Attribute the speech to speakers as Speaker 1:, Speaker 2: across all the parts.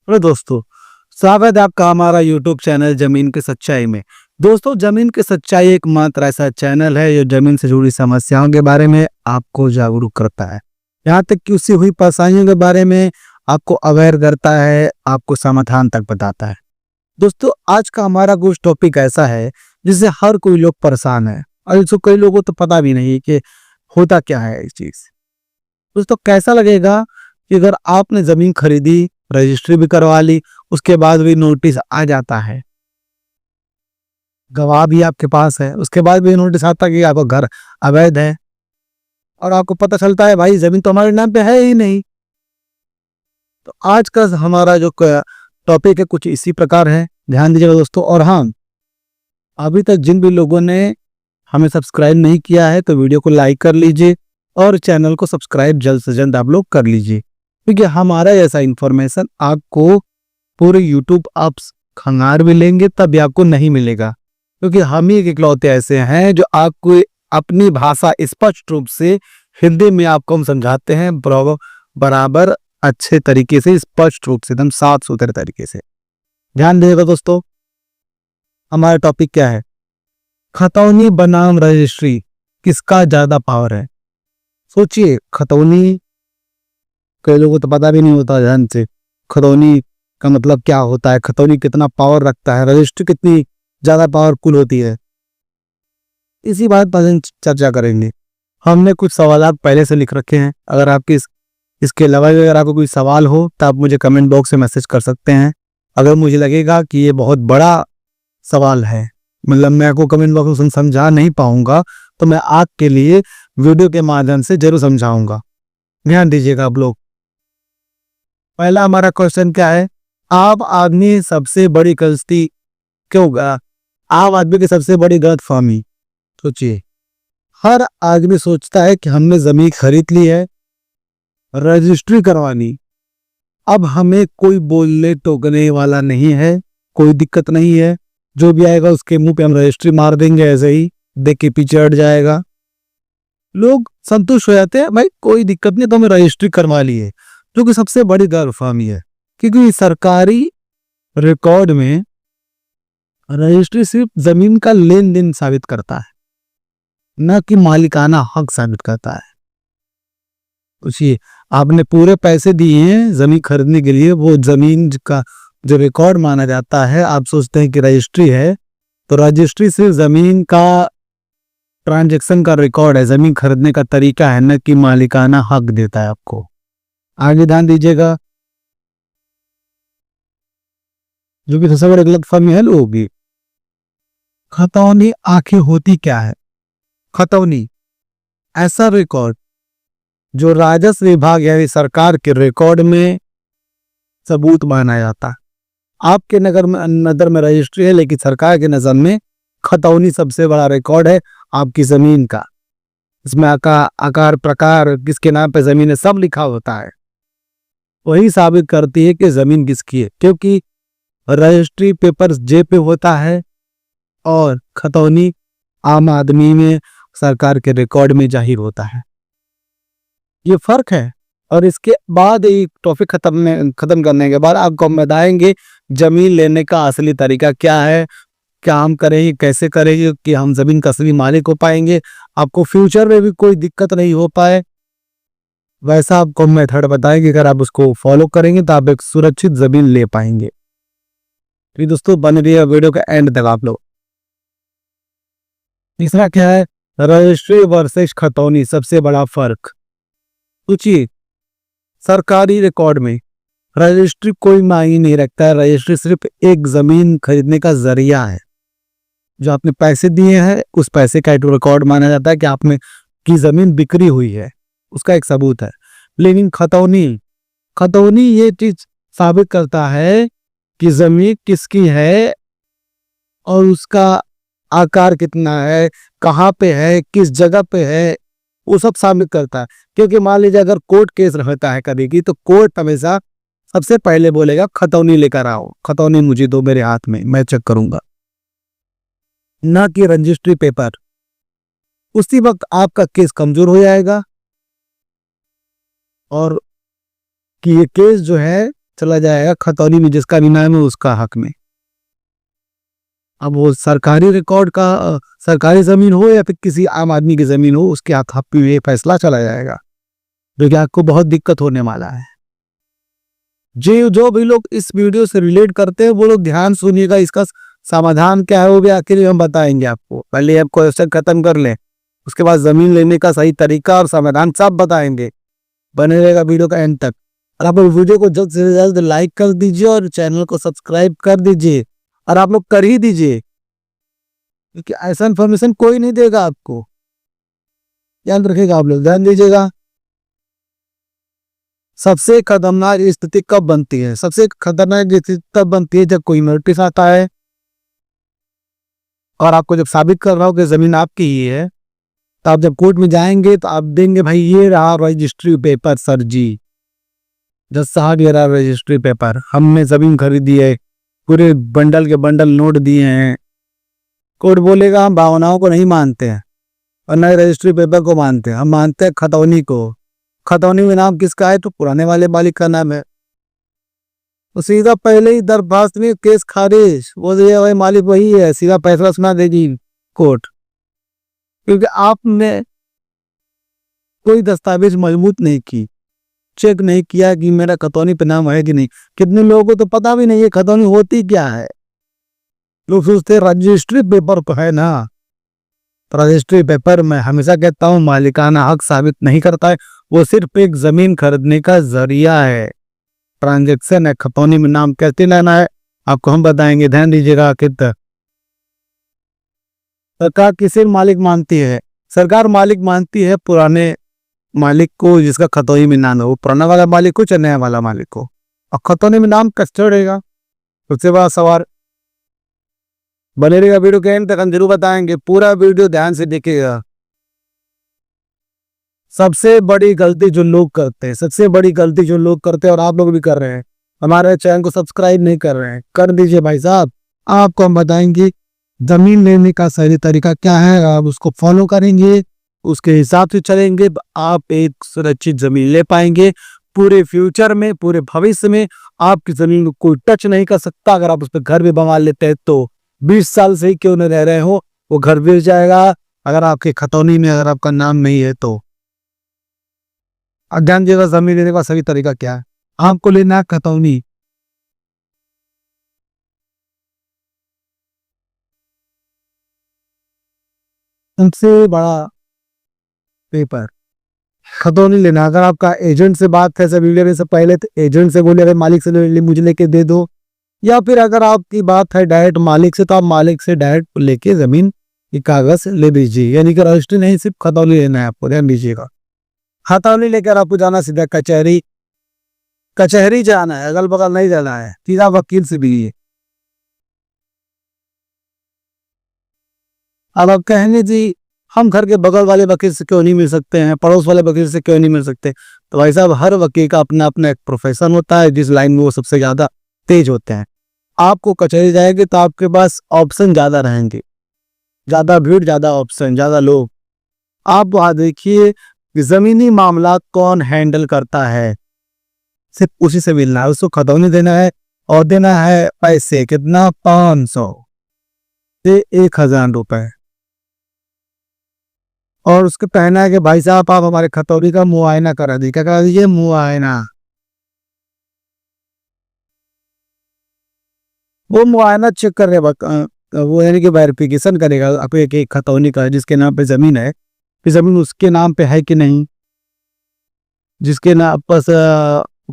Speaker 1: Hello दोस्तों, स्वागत है आपका हमारा यूट्यूब चैनल जमीन की सच्चाई में। दोस्तों, जमीन की सच्चाई एकमात्र ऐसा चैनल है जो जमीन से जुड़ी समस्याओं के बारे में आपको जागरूक करता है। यहाँ तक कि उससे हुई परेशानियों के बारे में आपको अवेयर करता है, आपको समाधान तक बताता है। दोस्तों, आज का हमारा कुछ टॉपिक ऐसा है जिससे हर कोई लोग परेशान है और इसको कई लोगों को तो पता भी नहीं कि होता क्या है इस चीज। दोस्तों, कैसा लगेगा कि अगर आपने जमीन खरीदी, रजिस्ट्री भी करवा ली, उसके बाद भी नोटिस आ जाता है, गवाह भी आपके पास है, उसके बाद भी नोटिस आता है कि आपका घर अवैध है और आपको पता चलता है भाई जमीन तो हमारे नाम पे है ही नहीं। तो आज का हमारा जो टॉपिक है कुछ इसी प्रकार है, ध्यान दीजिएगा दोस्तों। और हाँ, अभी तक जिन भी लोगों ने हमें सब्सक्राइब नहीं किया है तो वीडियो को लाइक कर लीजिए और चैनल को सब्सक्राइब जल्द से जल्द आप लोग कर लीजिए, क्योंकि हमारा ऐसा इंफॉर्मेशन आपको पूरे यूट्यूब आप खंगार भी लेंगे तब भी आपको नहीं मिलेगा, क्योंकि हम ही इकलौते ऐसे हैं जो आपको अपनी भाषा स्पष्ट रूप से हिंदी में आपको हम समझाते हैं बराबर अच्छे तरीके से, स्पष्ट रूप से, एकदम साफ सुथरे तरीके से। ध्यान दीजिएगा दोस्तों, हमारा टॉपिक क्या है? खतौनी बनाम रजिस्ट्री, किसका ज्यादा पावर है? सोचिए, खतौनी कई लोगों को तो पता भी नहीं होता ध्यान से खतौनी का मतलब क्या होता है, खतौनी कितना पावर रखता है, रजिस्ट्री कितनी ज्यादा पावरफुल होती है, इसी बात पर हम चर्चा करेंगे। हमने कुछ सवाल पहले से लिख रखे हैं, अगर आपके इसके अलावा भी अगर आपको कोई सवाल हो तो आप मुझे कमेंट बॉक्स में मैसेज कर सकते हैं। अगर मुझे लगेगा कि ये बहुत बड़ा सवाल है, मतलब मैं आपको कमेंट बॉक्स में समझा नहीं पाऊंगा, तो मैं आपके लिए वीडियो के माध्यम से जरूर समझाऊंगा। ध्यान दीजिएगा आप लोग। पहला हमारा क्वेश्चन क्या है? आम आदमी सबसे बड़ी गलती क्यों आम आदमी की सबसे बड़ी गलतफहमी। सोचिए, हर आदमी सोचता है कि हमने जमीन खरीद ली है, रजिस्ट्री करवानी, अब हमें कोई बोलने टोकने वाला नहीं है, कोई दिक्कत नहीं है, जो भी आएगा उसके मुंह पे हम रजिस्ट्री मार देंगे, ऐसे ही देख के पीछे हट जाएगा। लोग संतुष्ट हो जाते हैं, भाई कोई दिक्कत नहीं, तो हमें रजिस्ट्री करवा ली है, जो कि सबसे बड़ी गलतफहमी है, क्योंकि सरकारी रिकॉर्ड में रजिस्ट्री सिर्फ जमीन का लेन देन साबित करता है, न कि मालिकाना हक साबित करता है। सोचिए, आपने पूरे पैसे दिए हैं जमीन खरीदने के लिए, वो जमीन का जो रिकॉर्ड माना जाता है, आप सोचते हैं कि रजिस्ट्री है, तो रजिस्ट्री सिर्फ जमीन का ट्रांजैक्शन का रिकॉर्ड है, जमीन खरीदने का तरीका है, न कि मालिकाना हक देता है आपको। आगे ध्यान दीजिएगा, जो कि सबसे बड़ी गलतफहमी है लोगों की। खतौनी आखिर होती क्या है? खतौनी ऐसा रिकॉर्ड जो राजस्व विभाग यानी सरकार के रिकॉर्ड में सबूत माना जाता है। आपके नजर में रजिस्ट्री है, लेकिन सरकार के नजर में खतौनी सबसे बड़ा रिकॉर्ड है आपकी जमीन का। इसमें आकार प्रकार, किसके नाम पे जमीन है, सब लिखा होता है। वही साबित करती है कि जमीन किसकी है, क्योंकि रजिस्ट्री पेपर जेब पे होता है और खतौनी आम आदमी में सरकार के रिकॉर्ड में जाहिर होता है। ये फर्क है। और इसके बाद एक टॉपिक खत्म करने के बाद आपको हम बताएंगे जमीन लेने का असली तरीका क्या है, क्या हम करेंगे, कैसे करेंगे कि हम जमीन का असली मालिक हो पाएंगे, आपको फ्यूचर में भी कोई दिक्कत नहीं हो पाए, वैसा आपको मेथड बताएंगे। अगर आप उसको फॉलो करेंगे तो आप एक सुरक्षित जमीन ले पाएंगे। तो दोस्तों, बने रहिए वीडियो के एंड तक आप लोग। तीसरा क्या है? रजिस्ट्री वर्सेस खतौनी, सबसे बड़ा फर्क। सोचिए, सरकारी रिकॉर्ड में रजिस्ट्री कोई मायने नहीं रखता है, रजिस्ट्री सिर्फ एक जमीन खरीदने का जरिया है। जो आपने पैसे दिए हैं उस पैसे का रिकॉर्ड माना जाता है कि आपने की जमीन बिक्री हुई है, उसका एक सबूत है। लेकिन खतौनी ये चीज साबित करता है कि जमीन किसकी है और उसका आकार कितना है, कहाँ पे है, किस जगह पे है, वो सब साबित करता है। क्योंकि मान लीजिए अगर कोर्ट केस रहता है कभी की, तो कोर्ट हमेशा सबसे पहले बोलेगा खतौनी लेकर आओ, खतौनी मुझे दो मेरे हाथ में, मैं चेक करूंगा, ना कि रजिस्ट्री पेपर। उसी वक्त आपका केस कमजोर हो जाएगा और कि ये केस जो है चला जाएगा खतौनी में, जिसका भी नाम है उसका हक में। अब वो सरकारी रिकॉर्ड का सरकारी जमीन हो या फिर किसी आम आदमी की जमीन हो, उसके हक में ये फैसला चला जाएगा, जो कि आपको बहुत दिक्कत होने वाला है। जो भी लोग इस वीडियो से रिलेट करते हैं वो लोग ध्यान सुनिएगा। इसका समाधान क्या है वो भी आखिर हम बताएंगे आपको। पहले आप क्वेश्चन खत्म कर लें, उसके बाद जमीन लेने का सही तरीका और समाधान सब बताएंगे। बने रहेगा वीडियो का एंड तक। और आप लोग वीडियो को जल्द से जल्द लाइक कर दीजिए और चैनल को सब्सक्राइब कर दीजिए, और आप लोग कर ही दीजिए, क्योंकि ऐसा इन्फॉर्मेशन कोई नहीं देगा आपको। ध्यान रखिएगा, आप लोग ध्यान दीजिएगा। सबसे खतरनाक स्थिति कब बनती है? सबसे खतरनाक स्थिति तब बनती है जब कोई नोटिस आता है और आपको जब साबित कर रहा हो कि जमीन आपकी ही है, तो आप जब कोर्ट में जाएंगे तो आप देंगे भाई ये रहा रजिस्ट्री पेपर सर जी, जज साहब ये रहा रजिस्ट्री पेपर, हमने जमीन खरीदी है, पूरे बंडल के बंडल नोट दिए हैं। कोर्ट बोलेगा हम भावनाओं को नहीं मानते हैं और न रजिस्ट्री पेपर को मानते हैं, हम मानते हैं खतौनी को। खतौनी में नाम किसका है? तो पुराने वाले मालिक का नाम है। तो सीधा पहले ही दरखास्त में केस खारिज, वो भाई मालिक वही है, सीधा फैसला सुना देगी कोर्ट, क्योंकि आपने कोई दस्तावेज मजबूत नहीं की, चेक नहीं किया कि मेरा खतौनी पे नाम है कि नहीं। कितने लोगों को तो पता भी नहीं है खतौनी होती क्या है। लोग सोचते हैं रजिस्ट्री पेपर तो है ना, तो रजिस्ट्री पेपर मैं हमेशा कहता हूँ मालिकाना हक साबित नहीं करता है, वो सिर्फ एक जमीन खरीदने का जरिया है, ट्रांजैक्शन है। खतौनी में नाम कैसे लेना है आपको हम बताएंगे, ध्यान दीजिएगा आखिर तक। सरकार किसे मालिक मानती है? सरकार मालिक मानती है पुराने मालिक को, जिसका खतौनी में नाम है, वो पुराना वाला मालिक को चाहे नया वाला मालिक को। और खतौनी में नाम कैसे रहेगा, सबसे बड़ा सवाल। बने रहेगा वीडियो के एंड तक, हम जरूर बताएंगे, पूरा वीडियो ध्यान से देखिएगा। सबसे बड़ी गलती जो लोग करते हैं, सबसे बड़ी गलती जो लोग करते हैं और आप लोग भी कर रहे हैं, हमारे चैनल को सब्सक्राइब नहीं कर रहे हैं, कर दीजिए भाई साहब। आपको हम बताएंगे जमीन लेने का सही तरीका क्या है, आप उसको फॉलो करेंगे, उसके हिसाब से चलेंगे, आप एक सुरक्षित जमीन ले पाएंगे। पूरे फ्यूचर में, पूरे भविष्य में आपकी जमीन को कोई टच नहीं कर सकता। अगर आप उस पर घर भी बनवा लेते हैं तो 20 साल से ही क्यों न रह रहे हो, वो घर गिर जाएगा अगर आपके खतौनी में अगर आपका नाम नहीं है तो। ध्यान दीजिएगा, जमीन लेने का सही तरीका क्या है। आपको लेना है खतौनी, सबसे बड़ा पेपर खतौनी लेना। अगर आपका एजेंट से बात है जमीन लेने से पहले, तो एजेंट से बोले अगर मालिक से मुझे लेके दे दो, या फिर अगर आपकी बात है डायरेक्ट मालिक से, तो आप मालिक से डायरेक्ट लेके जमीन की कागज ले दीजिए। यानी कि रजिस्ट्री नहीं, सिर्फ खतौनी लेना है आपको, ध्यान दीजिएगा। खतौनी लेकर आपको जाना सीधा कचहरी, कचहरी जाना है, अगल बगल नहीं जाना है, सीधा वकील से भी। अब आप कहेंगे जी हम घर के बगल वाले वकील से क्यों नहीं मिल सकते हैं, पड़ोस वाले वकील से क्यों नहीं मिल सकते? तो भाई साहब, हर वकील का अपना अपना एक प्रोफेशन होता है, जिस लाइन में वो सबसे ज्यादा तेज होते हैं। आपको कचहरी जाएंगे तो आपके पास ऑप्शन ज्यादा रहेंगे, ज्यादा भीड़, ज्यादा ऑप्शन, ज्यादा लोग। आप वहां देखिए कि जमीनी मामला कौन हैंडल करता है, सिर्फ उसी से मिलना है, उसको खतौनी देना है और देना है पैसे, कितना? 500 से 1000 रुपए। और उसको कहना है कि भाई साहब आप हमारे खतौनी का मुआयना करा दीजिए। क्या करा दीजिए? मुआयना। वो मुआयना चेक कर रहे वो, यानी कि वेरिफिकेशन करेगा आपके एक खतौनी का, जिसके नाम पे जमीन है, कि जमीन उसके नाम पे है कि नहीं, जिसके नाम पर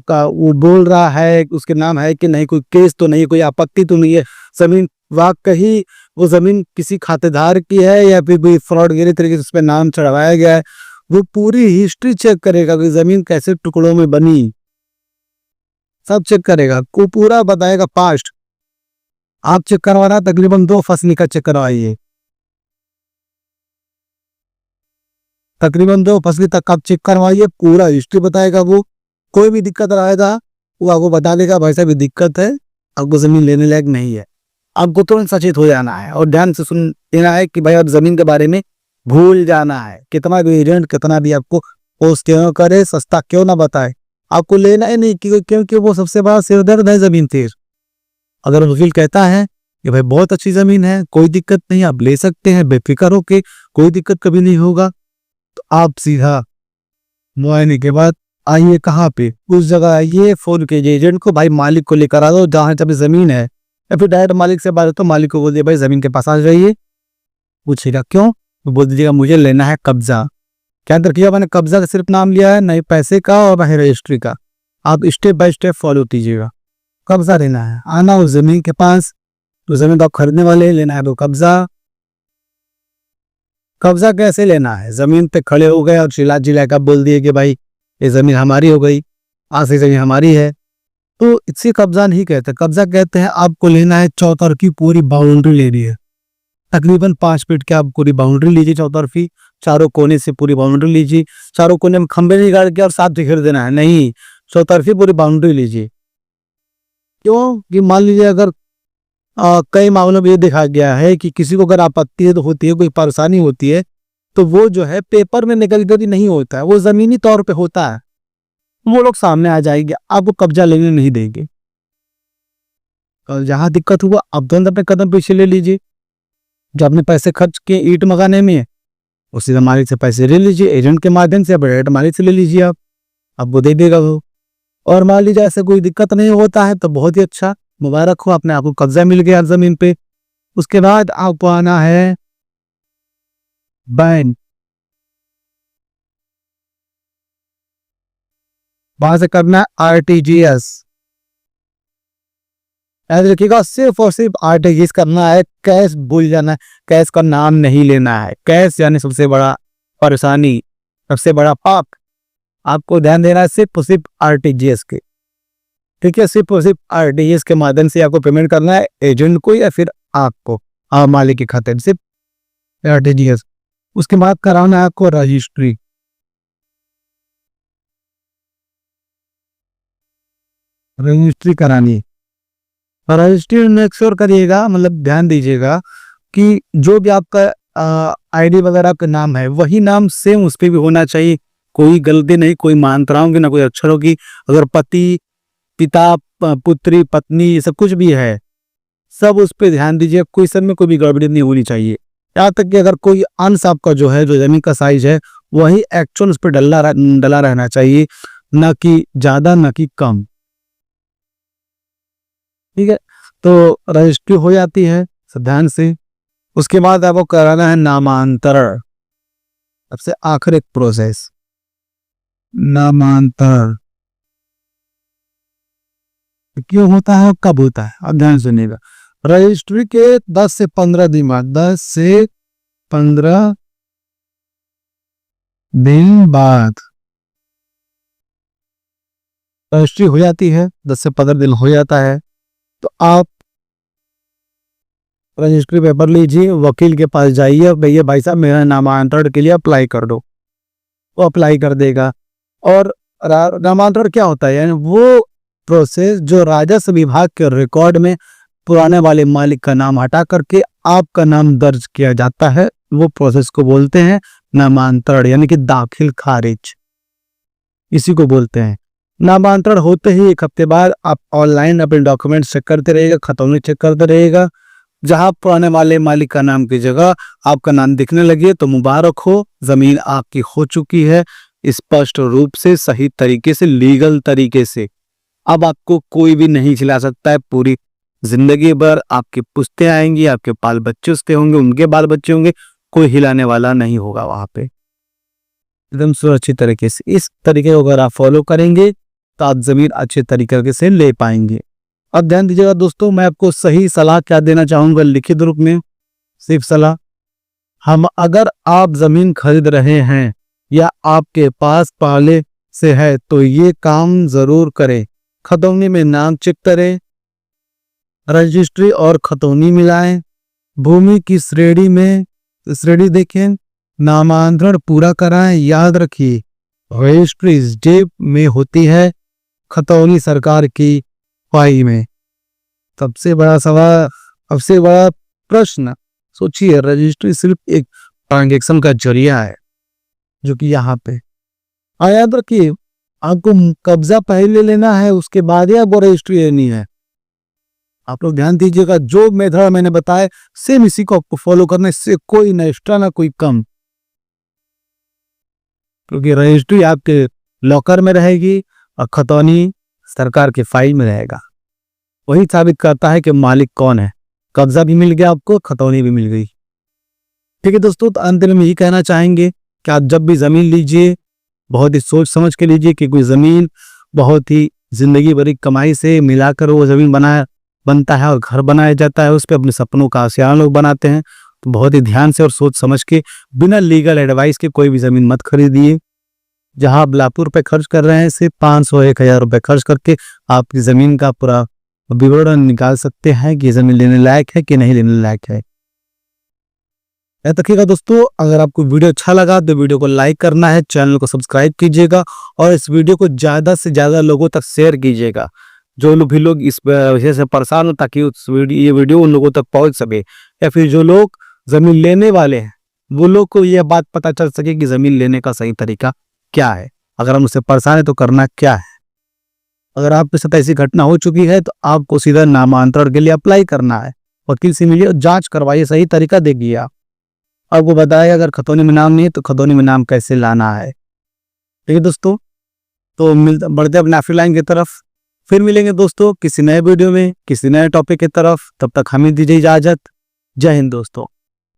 Speaker 1: का वो बोल रहा है उसके नाम है कि नहीं, कोई केस तो नहीं, कोई आपत्ति तो नहीं है, जमीन वाकई वो जमीन किसी खातेदार की है या फिर कोई फ्रॉडगिरी तरीके से उस पर नाम चढ़वाया गया है। वो पूरी हिस्ट्री चेक करेगा कि जमीन कैसे टुकड़ों में बनी, सब चेक करेगा, को पूरा बताएगा पास्ट। आप चेक करवाना तकरीबन 2 फसली का चेक करवाइए, तकरीबन 2 फसली तक आप चेक करवाइए, पूरा हिस्ट्री बताएगा वो। कोई भी दिक्कत आएगा वो आपको बता देगा, भाई साहब दिक्कत है, आपको जमीन लेने लायक नहीं है। आपको तुरंत सचेत हो जाना है और ध्यान से सुन लेना है कि भाई आप जमीन के बारे में भूल जाना है। कितना भी एजेंट कितना भी आपको पोस्ट क्यों करे, सस्ता क्यों ना बताए, आपको लेना ही नहीं, क्योंकि वो सबसे बड़ा सिरदर्द है जमीन तीर। अगर वकील कहता है कि भाई बहुत अच्छी जमीन है, कोई दिक्कत नहीं, आप ले सकते हैं बेफिक्र होके, कोई दिक्कत कभी नहीं होगा, तो आप सीधा मुआयने के बाद आइए कहाँ पे, उस जगह आइए, फोन कीजिए एजेंट को, भाई मालिक को लेकर आ दो जहाँ जब जमीन है, या फिर डायरेक्ट मालिक से बात हो तो मालिक को बोल दिए भाई जमीन के पास आ जाइए। पूछेगा क्यों, तो बोल दीजिएगा मुझे लेना है कब्जा। क्या अंदर किया मैंने, कब्जा का सिर्फ नाम लिया है, नहीं पैसे का और नहीं रजिस्ट्री का। आप स्टेप बाय स्टेप फॉलो कीजिएगा। कब्जा लेना है, आना उस जमीन के पास, तो जमीन को आप खरीदने वाले, लेना है तो कब्जा। कब्जा कैसे लेना है, जमीन पे खड़े हो गए और चिल्ला चिल्ला कर बोल दिए कि भाई ये जमीन हमारी हो गई, आज से जमीन हमारी है, तो इसे कब्जा नहीं कहते। कब्जा कहते हैं आपको लेना है चौतरफी पूरी बाउंड्री लेनी है, तकरीबन 5 फीट की आप पूरी बाउंड्री लीजिए, चौतरफी, चारों कोने से पूरी बाउंड्री लीजिए। चारों कोने में खंबे नहीं गाड़ के और साथ घेर देना है, नहीं, चौतरफी पूरी बाउंड्री लीजिए। क्यों कि मान लीजिए अगर कई मामलों में ये देखा गया है कि किसी को अगर आपत्ति होती है, कोई परेशानी होती है, तो वो जो है पेपर में निकल कर नहीं होता है, वो जमीनी तौर पे होता है, वो लोग सामने आ जाएंगे, आपको कब्जा लेने नहीं देंगे। और जहां दिक्कत हुआ अब तुरंत अपने कदम पीछे ले लीजिए। जो आपने पैसे खर्च किए ईंट मंगाने में, उसी से मालिक से पैसे ले लीजिए, एजेंट के माध्यम से, डायरेक्ट मालिक से ले लीजिए आप, अब वो दे देगा वो। और मान लीजिए ऐसे कोई दिक्कत नहीं होता है तो बहुत ही अच्छा, मुबारक हो, अपने आपको कब्जा मिल गया जमीन पे। उसके बाद आपको आना है बैंक, वहां से करना है आरटीजीएस। याद रखिएगा सिर्फ और सिर्फ आरटीजीएस करना है, कैश भूल जाना है, कैश का नाम नहीं लेना है। कैश यानी सबसे बड़ा परेशानी, सबसे बड़ा पाप। आपको ध्यान देना है सिर्फ और सिर्फ आरटीजीएस के, ठीक है, सिर्फ और सिर्फ आरटीजीएस के माध्यम से आपको पेमेंट करना है, एजेंट को या फिर आपको, आप मालिक के खाते में, सिर्फ आरटीजीएस। उसके बाद कराना है आपको रजिस्ट्री। रजिस्ट्री करानी है, रजिस्ट्री में मेक श्योर करिएगा, मतलब ध्यान दीजिएगा कि जो भी आपका आईडी वगैरह का नाम है वही नाम सेम उस पर भी होना चाहिए, कोई गलती नहीं, कोई मात्राओं की ना कोई अक्षरों की। अगर पति, पिता, पुत्री, पत्नी, ये सब कुछ भी है, सब उस पर ध्यान दीजिए, कोई सब में कोई भी गड़बड़ी नहीं होनी चाहिए। यहाँ तक कि अगर कोई अंश आपका जो है, जो जमीन का साइज है, वही एक्चुअल उस पर डला रहना चाहिए, ना कि ज्यादा ना कि कम, ठीक है। तो रजिस्ट्री हो जाती है, सब ध्यान से। उसके बाद आपको कराना है नामांतरण, सबसे आखिर एक प्रोसेस, नामांतरण। क्यों होता है, कब होता है, अब ध्यान सुनिएगा। रजिस्ट्री के 10 से 15 दिन बाद, 10 से 15 दिन बाद रजिस्ट्री हो जाती है, 10 से 15 दिन हो जाता है, तो आप रजिस्ट्री पेपर लीजिए, वकील के पास जाइए, भैया भाई साहब मेरा नामांतरण के लिए अप्लाई कर दो, वो अप्लाई कर देगा। और नामांतरण क्या होता है, यानी वो प्रोसेस जो राजस्व विभाग के रिकॉर्ड में पुराने वाले मालिक का नाम हटा करके आपका नाम दर्ज किया जाता है, वो प्रोसेस को बोलते हैं नामांतरण, यानी कि दाखिल खारिज, इसी को बोलते हैं। नामांतरण होते ही 1 हफ्ते बाद आप ऑनलाइन अपने डॉक्यूमेंट चेक करते रहिएगा, खतौनी चेक करते रहिएगा, जहां पुराने वाले मालिक का नाम की जगह आपका नाम दिखने लगे तो मुबारक हो, जमीन आपकी हो चुकी है स्पष्ट रूप से, सही तरीके से, लीगल तरीके से। अब आपको कोई भी नहीं खिला सकता है, पूरी जिंदगी भर आपकी पुश्तें आएंगी, आपके बाल बच्चे उसके होंगे, उनके बाल बच्चे होंगे, कोई हिलाने वाला नहीं होगा वहां पे, एकदम सुरक्षित तरीके से। इस तरीके को अगर आप फॉलो करेंगे तो आप जमीन अच्छे तरीके से ले पाएंगे। अब ध्यान दीजिएगा दोस्तों, मैं आपको सही सलाह क्या देना चाहूंगा लिखित रूप में, सिर्फ सलाह। अगर आप जमीन खरीद रहे हैं या आपके पास पहले से है तो ये काम जरूर करें, खतौनी में नाम चेक करें, रजिस्ट्री और खतौनी मिलाएं, भूमि की श्रेणी देखें, नामांतरण पूरा कराएं। याद रखिए रजिस्ट्री जेब में होती है, खतौनी सरकार की फाई में। सबसे बड़ा सवाल, सबसे बड़ा प्रश्न, सोचिए, रजिस्ट्री सिर्फ एक ट्रांजैक्शन का जरिया है, जो कि यहाँ पे याद रखिए आपको कब्जा पहले लेना है, उसके बाद ही आपको रजिस्ट्री लेनी है। आप लोग ध्यान दीजिएगा, जो मेथड मैंने बताया सेम इसी को आपको फॉलो करना है, इससे कोई ना एक्स्ट्रा ना कोई कम, क्योंकि रजिस्ट्री आपके लॉकर में रहेगी और खतौनी सरकार के फाइल में रहेगा। वही साबित करता है कि मालिक कौन है। कब्जा भी मिल गया आपको, खतौनी भी मिल गई। ठीक है दोस्तों, तो अंत में यही कहना चाहेंगे कि आप जब भी जमीन लीजिए बहुत ही सोच समझ के लीजिए, कि कोई जमीन बहुत ही जिंदगी भरी कमाई से मिलाकर वो जमीन बनता है और घर बनाया जाता है, उस पर अपने सपनों का आशियाना लोग बनाते हैं। तो बहुत ही ध्यान से और सोच समझ के बिना लीगल एडवाइस के कोई भी जमीन मत खरीदिए। जहां आप लाखों रुपए खर्च कर रहे हैं, सिर्फ 500-1000 रुपए खर्च करके आपकी जमीन का पूरा विवरण निकाल सकते हैं कि जमीन लेने लायक है कि नहीं लेने लायक है। याद रखिएगा दोस्तों, अगर आपको वीडियो अच्छा लगा तो वीडियो को लाइक करना है, चैनल को सब्सक्राइब कीजिएगा और इस वीडियो को ज्यादा से ज्यादा लोगों तक शेयर कीजिएगा। जो भी लोग इस विषय से परेशान हो, ताकि ये वीडियो उन लोगों तक पहुंच सके, या फिर जो लोग जमीन लेने वाले हैं वो लोग को यह बात पता चल सके कि जमीन लेने का सही तरीका क्या है। अगर हम उससे परेशान है तो करना क्या है। अगर आपके साथ ऐसी घटना हो चुकी है तो आपको सीधा नामांतरण के लिए अप्लाई करना है, वकील से मिलिए, जांच करवाइए, सही तरीका देखिए। आपको बताया अगर खतौनी में नाम नहीं है तो खतौनी में नाम कैसे लाना है। ठीक है दोस्तों, तो बढ़ते अपने आखिरी लाइन की तरफ। फिर मिलेंगे दोस्तों किसी नए वीडियो में, किसी नए टॉपिक की तरफ। तब तक हमें दीजिए इजाजत। जय हिंद दोस्तों।